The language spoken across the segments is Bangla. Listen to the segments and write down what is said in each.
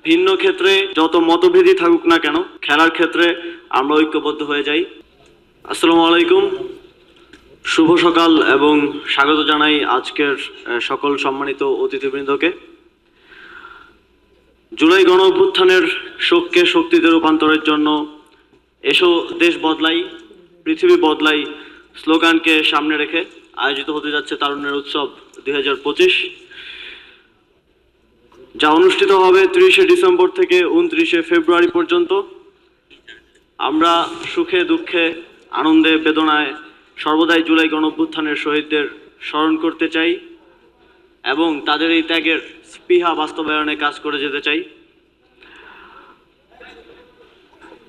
ভিন্ন ক্ষেত্রে যত মতভেদই থাকুক না কেন, খেলার ক্ষেত্রে আমরা ঐক্যবদ্ধ হয়ে যাই। আসসালামু আলাইকুম, শুভ সকাল এবং স্বাগত জানাই আজকের সকল সম্মানিত অতিথিবৃন্দকে। জুলাই গণ অভ্যুত্থানের শোককে শক্তিতে রূপান্তরের জন্য এসো দেশ বদলাই পৃথিবী বদলাই স্লোগানকে সামনে রেখে আয়োজিত হতে যাচ্ছে তারুণ্যের উৎসব 2025, যা অনুষ্ঠিত হবে 30শে ডিসেম্বর থেকে 29শে ফেব্রুয়ারি পর্যন্ত। আমরা সুখে দুঃখে আনন্দে বেদনায় সর্বদাই জুলাই গণ অভ্যুত্থানের শহীদদের স্মরণ করতে চাই এবং তাদের এই ত্যাগের স্পৃহা বাস্তবায়নে কাজ করে যেতে চাই।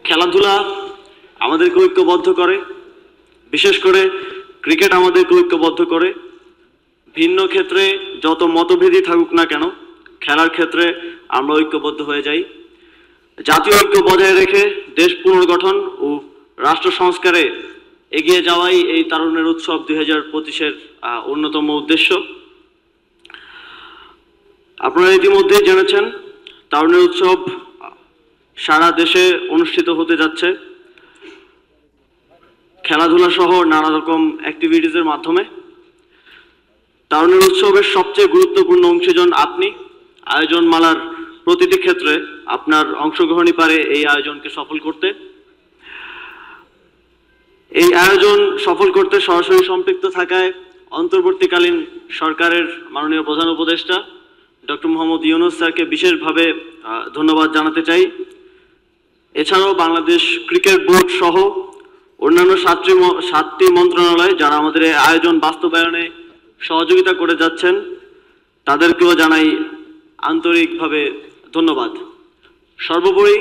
খেলাধুলা আমাদেরকে ঐক্যবদ্ধ করে, বিশেষ করে ক্রিকেট আমাদেরকে ঐক্যবদ্ধ করে। ভিন্ন ক্ষেত্রে যত মতভেদই থাকুক না কেন, খেলার ক্ষেত্রে আমরা ঐক্যবদ্ধ হয়ে যাই। জাতীয় ঐক্য বজায় রেখে দেশ পুনর্গঠন ও রাষ্ট্র সংস্কারে এগিয়ে যাওয়াই এই তারুণ্যের উৎসব 2025-এর অন্যতম উদ্দেশ্য। আপনারা ইতিমধ্যেই জেনেছেন তারুণ্যের উৎসব সারা দেশে অনুষ্ঠিত হতে যাচ্ছে খেলাধুলা সহ নানা রকম অ্যাক্টিভিটিসের মাধ্যমে। তারুণ্যের উৎসবের সবচেয়ে গুরুত্বপূর্ণ অংশীজন আপনি। আয়োজন মালার প্রতিটি ক্ষেত্রে আপনার অংশগ্রহণই পারে এই আয়োজনকে সফল করতে। এই আয়োজন সফল করতে সরাসরি সম্পৃক্ত থাকায় অন্তর্বর্তীকালীন সরকারের মাননীয় প্রধান উপদেষ্টা ডক্টর মোহাম্মদ ইউনূস স্যারকে বিশেষভাবে ধন্যবাদ জানাতে চাই। এছাড়াও বাংলাদেশ ক্রিকেট বোর্ড সহ অন্যান্য সাতটি মন্ত্রণালয় যারা আমাদের এই আয়োজন বাস্তবায়নে সহযোগিতা করে যাচ্ছেন, তাদেরকেও জানাই আন্তরিকভাবে ধন্যবাদ। সর্বোপরি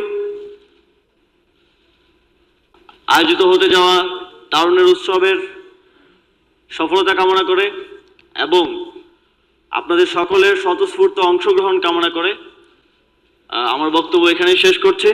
আয়োজিত হতে যাওয়া তারুণ্যের উৎসবের সফলতা কামনা করে এবং আপনাদের সকলের স্বতঃস্ফূর্ত অংশগ্রহণ কামনা করে আমার বক্তব্য এখানেই শেষ করছি।